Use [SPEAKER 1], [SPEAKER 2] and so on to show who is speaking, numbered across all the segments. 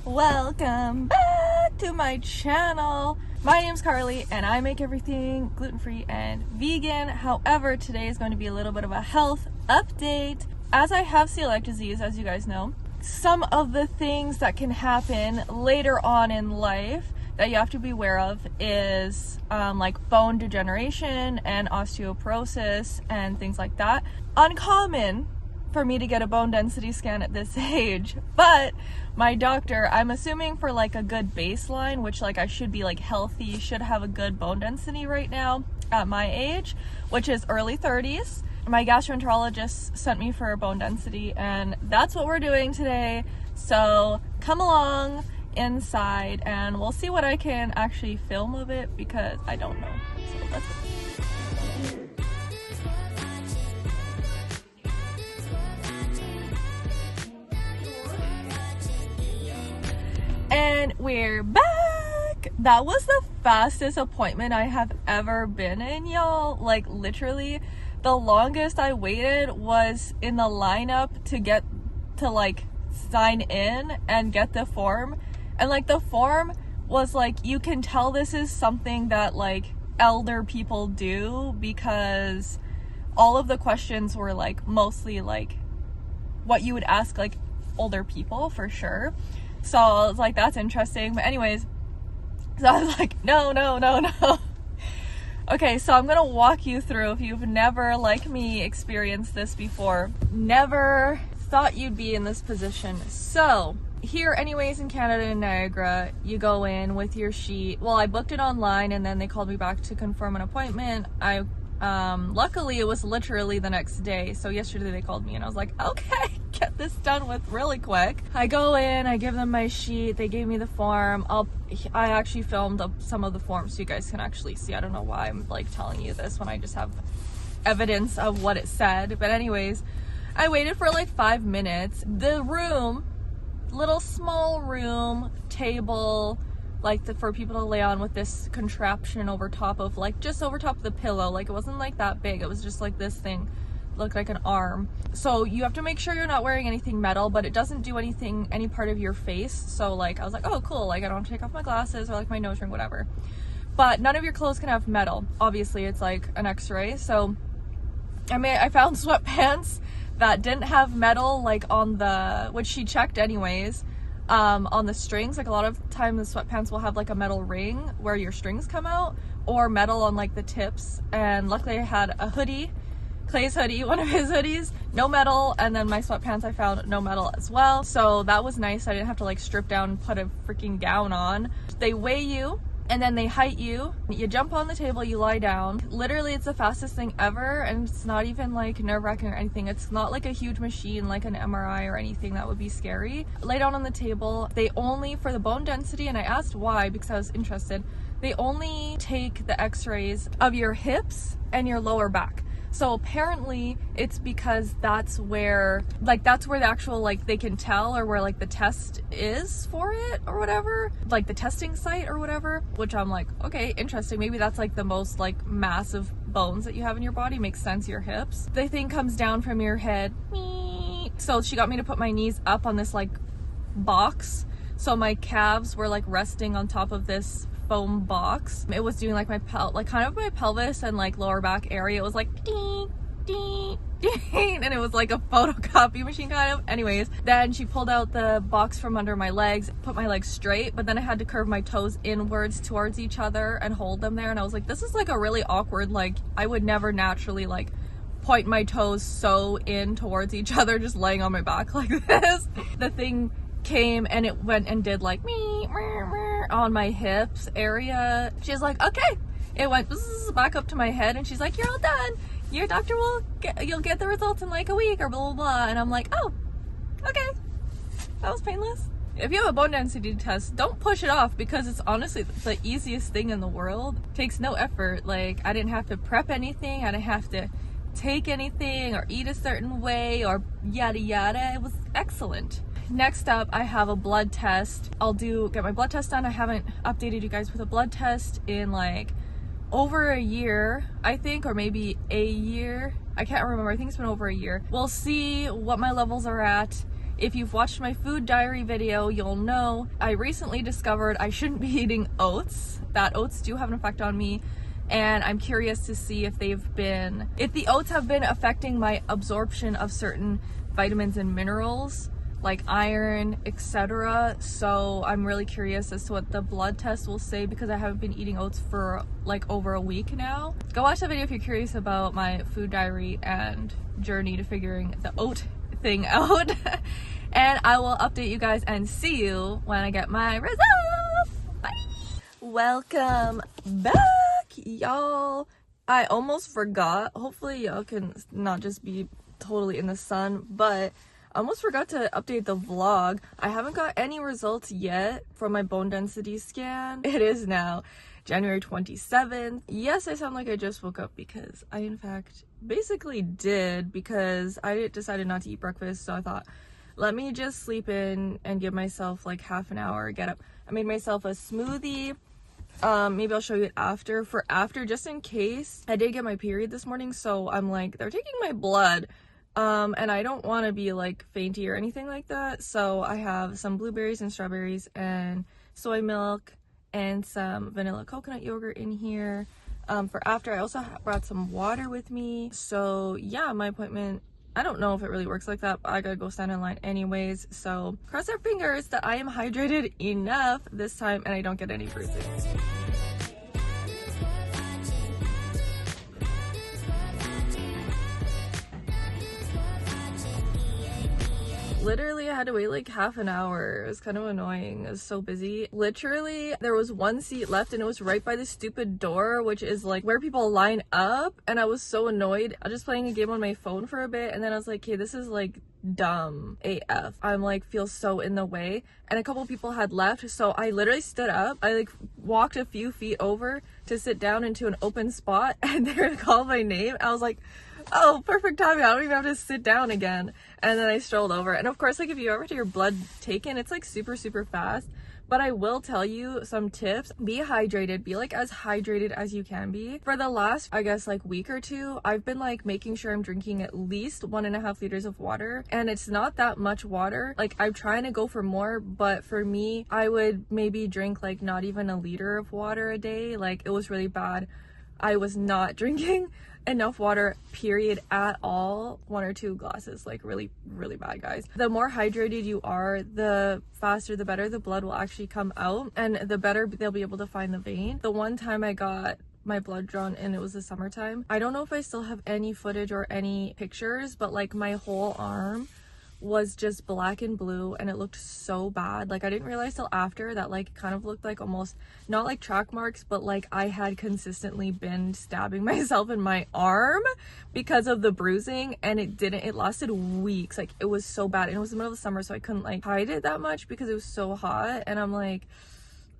[SPEAKER 1] Welcome back to my channel. My name's Carly and I make everything gluten-free and vegan. However, today is going to be a little bit of a health update. As I have celiac disease, as you guys know, some of the things that can happen later on in life that you have to be aware of is like bone degeneration and osteoporosis and things like that. Uncommon for me to get a bone density scan at this age, but my doctor, I'm assuming for like a good baseline, which like I should be like healthy, should have a good bone density right now at my age, which is early 30s. My gastroenterologist sent me for a bone density and that's what we're doing today. So come along inside and we'll see what I can actually film of it because I don't know. So let's go. And we're back. That was the fastest appointment I have ever been in, y'all. Like literally the longest I waited was in the lineup to get to like sign in and get the form. And like the form was like, you can tell this is something that like elder people do because all of the questions were like mostly like what you would ask like older people for sure. So I was like, that's interesting. But anyways, so I was like, no. Okay, so I'm gonna walk you through, if you've never, like me, experienced this before, never thought you'd be in this position. So here anyways in Canada in Niagara, you go in with your sheet. Well, I booked it online and then they called me back to confirm an appointment. Luckily it was literally the next day. So yesterday they called me and I was like, okay, get this done with really quick. I go in, I give them my sheet, they gave me the form. I actually filmed up some of the forms so you guys can actually see. I don't know why I'm like telling you this when I just have evidence of what it said. But anyways, I waited for like 5 minutes. The room, little small room, table, like for people to lay on with this contraption over top of like just over top of the pillow. Like it wasn't like that big, it was just like this thing, looked like an arm. So you have to make sure you're not wearing anything metal, but it doesn't do anything, any part of your face. So like I was like, oh cool, like I don't have to take off my glasses or like my nose ring, whatever. But none of your clothes can have metal. Obviously it's like an x-ray. So I found sweatpants that didn't have metal like on the, which she checked anyways, on the strings. Like a lot of time the sweatpants will have like a metal ring where your strings come out, or metal on like the tips. And luckily I had a hoodie, Clay's hoodie, one of his hoodies, no metal, and then my sweatpants I found no metal as well. So that was nice. I didn't have to like strip down and put a freaking gown on. They weigh you and then they height you. You jump on the table, you lie down. Literally it's the fastest thing ever and it's not even like nerve-wracking or anything. It's not like a huge machine like an MRI or anything that would be scary. Lay down on the table. They only, for the bone density, and I asked why because I was interested, they only take the x-rays of your hips and your lower back. So apparently it's because that's where the actual like they can tell, or where like the test is for it or whatever, like the testing site or whatever, which I'm like, okay, interesting. Maybe that's like the most like massive bones that you have in your body. Makes sense, your hips. The thing comes down from your head. So she got me to put my knees up on this like box. So my calves were like resting on top of this foam box. It was doing like my kind of my pelvis and like lower back area. It was like ding, ding, ding, and it was like a photocopy machine kind of. Anyways, then she pulled out the box from under my legs, put my legs straight, but then I had to curve my toes inwards towards each other and hold them there. And I was like, this is like a really awkward, like I would never naturally like point my toes so in towards each other just laying on my back like this. The thing came and it went and did like me on my hips area. She's like, okay. It went back up to my head and she's like, you're all done. Your doctor you'll get the results in like a week or blah, blah, blah. And I'm like, oh, okay. That was painless. If you have a bone density test, don't push it off because it's honestly the easiest thing in the world. It takes no effort. Like I didn't have to prep anything. I didn't have to take anything or eat a certain way or yada, yada. It was excellent. Next up, I have a blood test. I'll get my blood test done. I haven't updated you guys with a blood test in like over a year, I think, or maybe a year. I can't remember. I think it's been over a year. We'll see what my levels are at If you've watched my food diary video, you'll know I recently discovered I shouldn't be eating oats, that oats do have an effect on me, and I'm curious to see if the oats have been affecting my absorption of certain vitamins and minerals like iron, etc. So I'm really curious as to what the blood test will say, because I haven't been eating oats for like over a week now. Go watch that video if you're curious about my food diary and journey to figuring the oat thing out. And I will update you guys and see you when I get my results. Bye. Welcome back, y'all. I almost forgot. Hopefully y'all can not just be totally in the sun, but I almost forgot to update the vlog. I haven't got any results yet from my bone density scan. It is now January 27th. Yes, I sound like I just woke up, because I in fact basically did, because I decided not to eat breakfast. So I thought, let me just sleep in and give myself like half an hour, get up. I made myself a smoothie. Maybe I'll show you it after, just in case. I did get my period this morning, so I'm like, they're taking my blood. And I don't want to be like fainty or anything like that. So I have some blueberries and strawberries and soy milk and some vanilla coconut yogurt in here. For after, I also brought some water with me. So yeah, my appointment, I don't know if it really works like that, but I gotta go stand in line anyways. So cross our fingers that I am hydrated enough this time and I don't get any bruising. Literally, I had to wait like half an hour. It was kind of annoying. It was so busy. Literally, there was one seat left and it was right by the stupid door, which is like where people line up. And I was so annoyed. I was just playing a game on my phone for a bit, and then I was like, okay, this is like dumb AF. I'm like, feel so in the way. And a couple people had left, so I literally stood up. I like walked a few feet over to sit down into an open spot, and they were called my name. I was like, oh, perfect timing. I don't even have to sit down again. And then I strolled over. And of course, like if you ever get your blood taken, it's like super fast. But I will tell you some tips. Be hydrated. Be like as hydrated as you can be. For the last, I guess, like week or two, I've been like making sure I'm drinking at least 1.5 liters of water. And it's not that much water. Like I'm trying to go for more, but for me, I would maybe drink like not even a liter of water a day. Like it was really bad. I was not drinking enough water, period, at all. 1 or 2 glasses, like really bad, guys. The more hydrated you are, the faster, the better the blood will actually come out, and the better they'll be able to find the vein. The one time I got my blood drawn, and it was the summertime, I don't know if I still have any footage or any pictures, but like my whole arm was just black and blue, and it looked so bad. Like I didn't realize till after that like kind of looked like almost not like track marks, but like I had consistently been stabbing myself in my arm because of the bruising, and it lasted weeks. Like it was so bad, and it was the middle of the summer, so I couldn't like hide it that much because it was so hot. And I'm like,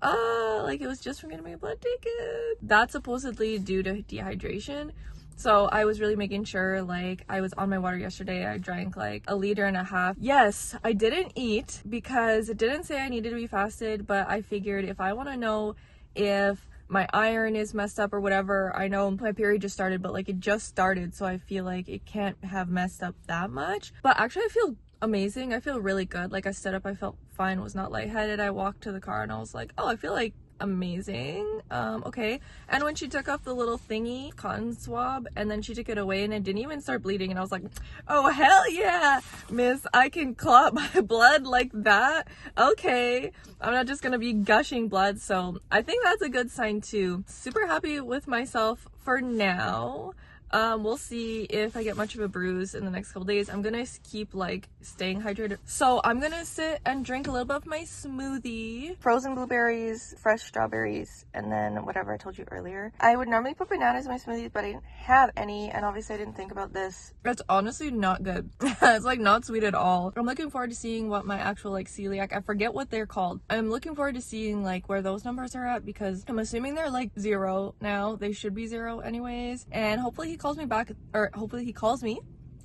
[SPEAKER 1] like it was just from getting my blood taken. That's supposedly due to dehydration. So I was really making sure, like, I was on my water yesterday. I drank like 1.5 liters. Yes, I didn't eat because it didn't say I needed to be fasted, but I figured if I want to know if my iron is messed up or whatever, I know my period just started, but like it just started, so I feel like it can't have messed up that much. But actually I feel amazing. I feel really good. Like I stood up, I felt fine, was not lightheaded. I walked to the car and I was like, oh, I feel like amazing. Okay. And when she took off the little thingy cotton swab and then she took it away and it didn't even start bleeding, and I was like, oh hell yeah, miss, I can clot my blood like that. Okay, I'm not just gonna be gushing blood. So I think that's a good sign too. Super happy with myself for now. We'll see if I get much of a bruise in the next couple days. I'm gonna keep like staying hydrated. So I'm gonna sit and drink a little bit of my smoothie. Frozen blueberries, fresh strawberries, and then whatever I told you earlier. I would normally put bananas in my smoothies, but I didn't have any, and obviously I didn't think about this. It's honestly not good. It's like not sweet at all. I'm looking forward to seeing what my actual like celiac, I forget what they're called. I'm looking forward to seeing like where those numbers are at, because I'm assuming they're like 0 now. They should be 0 anyways, and hopefully he calls me back, or hopefully he calls me,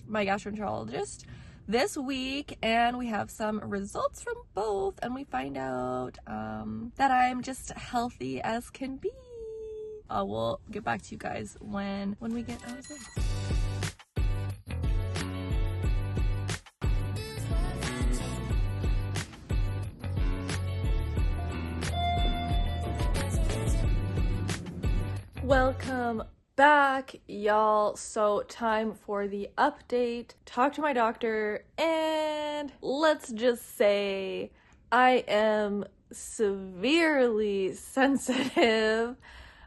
[SPEAKER 1] my gastroenterologist, this week, and we have some results from both, and we find out that I'm just healthy as can be. We'll get back to you guys when we get our results. Welcome back, y'all. So time for the update. Talk to my doctor, and let's just say I am severely sensitive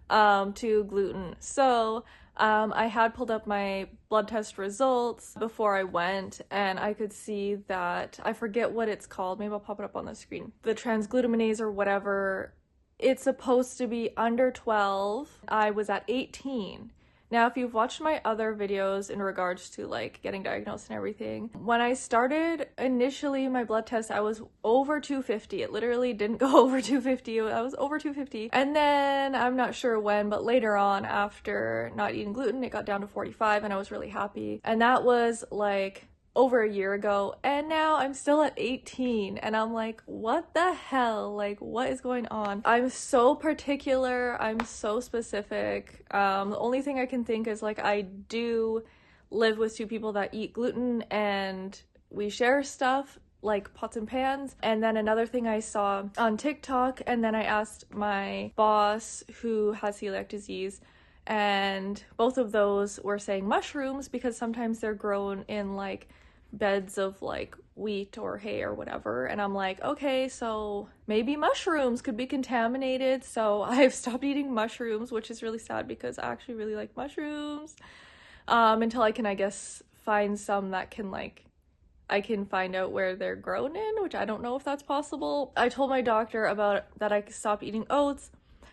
[SPEAKER 1] to gluten. So I had pulled up my blood test results before I went, and I could see that, I forget what it's called, maybe I'll pop it up on the screen, the transglutaminase or whatever. It's supposed to be under 12. I was at 18. Now, if you've watched my other videos in regards to like getting diagnosed and everything, when I started initially my blood test, I was over 250. It literally didn't go over 250. I was over 250. And then I'm not sure when, but later on, after not eating gluten, it got down to 45, and I was really happy. And that was like over a year ago, and now I'm still at 18, and I'm like, what the hell? Like, what is going on? I'm so particular, I'm so specific. The only thing I can think is like, I do live with two people that eat gluten, and we share stuff like pots and pans. And then another thing I saw on TikTok, and then I asked my boss who has celiac disease, and both of those were saying mushrooms, because sometimes they're grown in like beds of like wheat or hay or whatever. And I'm like, okay, so maybe mushrooms could be contaminated. So I've stopped eating mushrooms, which is really sad because I actually really like mushrooms, until I can, I guess, find some that can like, I can find out where they're grown in, which I don't know if that's possible. I told my doctor about that I stopped eating oats,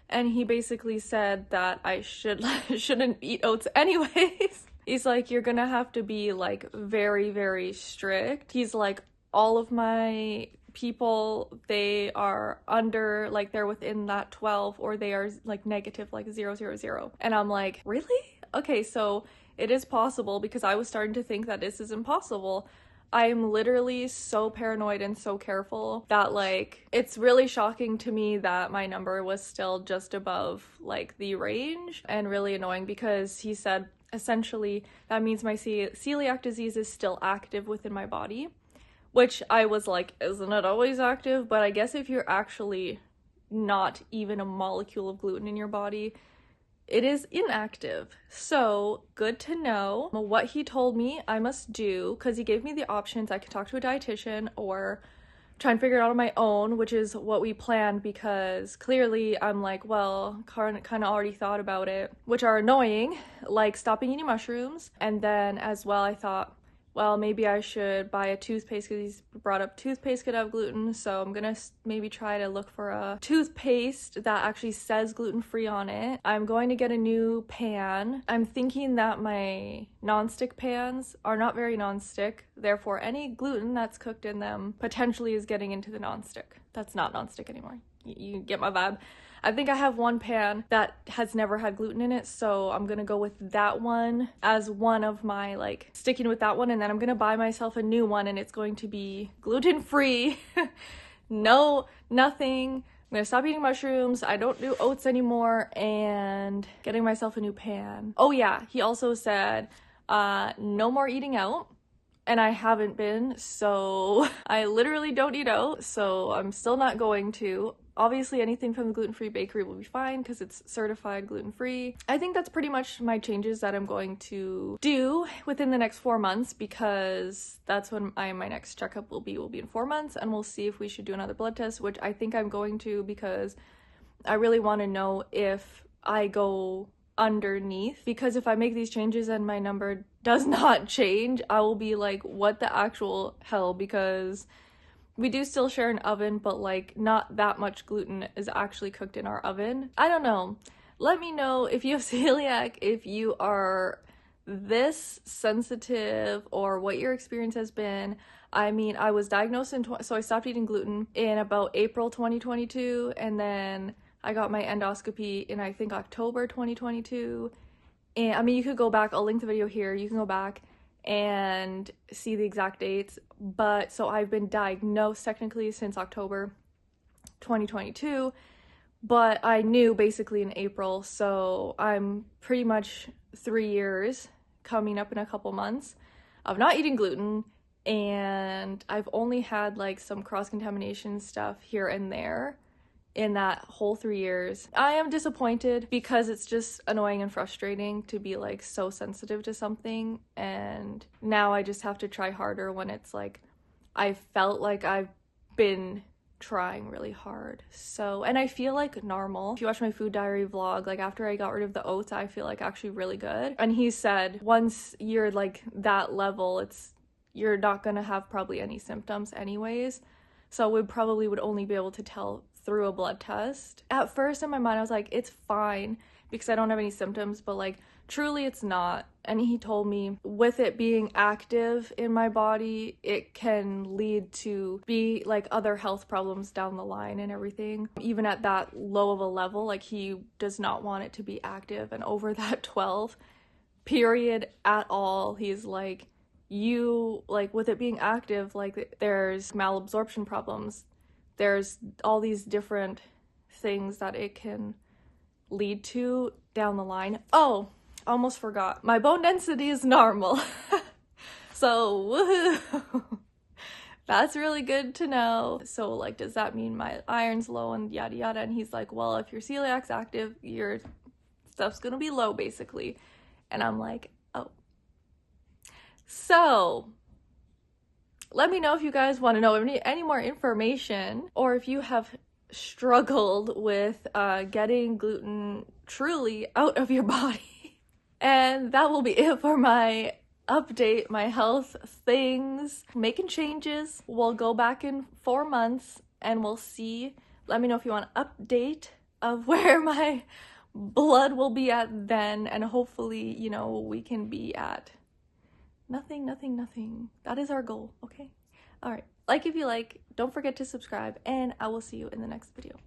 [SPEAKER 1] and he basically said that I shouldn't eat oats anyways. He's like, you're gonna have to be like very, very strict. He's like, all of my people, they are under, like they're within that 12, or they are like negative, like 000. And I'm like, really? Okay, so it is possible, because I was starting to think that this is impossible. I'm literally so paranoid and so careful that like, it's really shocking to me that my number was still just above like the range, and really annoying, because he said essentially that means my celiac disease is still active within my body, which I was like, isn't it always active? But I guess if you're actually not even a molecule of gluten in your body, it is inactive. So good to know. What he told me I must do, because he gave me the options, I could talk to a dietitian or try and figure it out on my own, which is what we planned, because clearly I'm like, well, kind of already thought about it, which are annoying, like stopping eating mushrooms. And then as well, I thought, well, maybe I should buy a toothpaste, because he's brought up toothpaste could have gluten. So I'm gonna maybe try to look for a toothpaste that actually says gluten-free on it. I'm going to get a new pan. I'm thinking that my non-stick pans are not very non-stick, therefore any gluten that's cooked in them potentially is getting into the non-stick. That's not non-stick anymore. You get my vibe. I think I have one pan that has never had gluten in it, so I'm gonna go with that one as one of my, like, sticking with that one, and then I'm gonna buy myself a new one, and it's going to be gluten-free. No, nothing. I'm gonna stop eating mushrooms, I don't do oats anymore, and getting myself a new pan. Oh yeah, he also said no more eating out. And I haven't been, so I literally don't eat out, so I'm still not going to. Obviously, anything from the gluten-free bakery will be fine because it's certified gluten-free. I think that's pretty much my changes that I'm going to do within the next 4 months, because that's when my next checkup will be in 4 months, and we'll see if we should do another blood test, which I think I'm going to, because I really want to know if I go underneath, because if I make these changes and my number does not change, I will be like, what the actual hell? Because we do still share an oven, but like not that much gluten is actually cooked in our oven. I don't know. Let me know if you have celiac, if you are this sensitive, or what your experience has been. I mean, I was diagnosed so I stopped eating gluten in about April 2022, and then I got my endoscopy in, I think, October 2022. And I mean, you could go back, I'll link the video here, you can go back and see the exact dates. But so I've been diagnosed technically since October 2022, but I knew basically in April, so I'm pretty much 3 years coming up in a couple months of not eating gluten, and I've only had like some cross-contamination stuff here and there, in that whole 3 years. I am disappointed because it's just annoying and frustrating to be like so sensitive to something, and now I just have to try harder when it's like I felt like I've been trying really hard. So, and I feel like normal. If you watch my food diary vlog, like after I got rid of the oats, I feel like actually really good. And he said once you're like that level, you're not gonna have probably any symptoms anyways. So we probably would only be able to tell through a blood test. At first in my mind I was like, it's fine because I don't have any symptoms, but like truly it's not. And he told me with it being active in my body, it can lead to be like other health problems down the line and everything. Even at that low of a level, like he does not want it to be active. And over that 12 period at all, he's like, you like with it being active, like there's malabsorption problems, there's all these different things that it can lead to down the line. Oh, almost forgot, my bone density is normal. So woohoo. That's really good to know. So like, does that mean my iron's low and yada yada? And he's like, well, if your celiac's active, your stuff's gonna be low basically. And I'm like, oh. So let me know if you guys want to know any more information, or if you have struggled with getting gluten truly out of your body. And that will be it for my update, my health things, making changes. We'll go back in 4 months and we'll see. Let me know if you want an update of where my blood will be at then, and hopefully, you know, we can be at nothing. That is our goal, okay? All right, like if you like, don't forget to subscribe, and I will see you in the next video.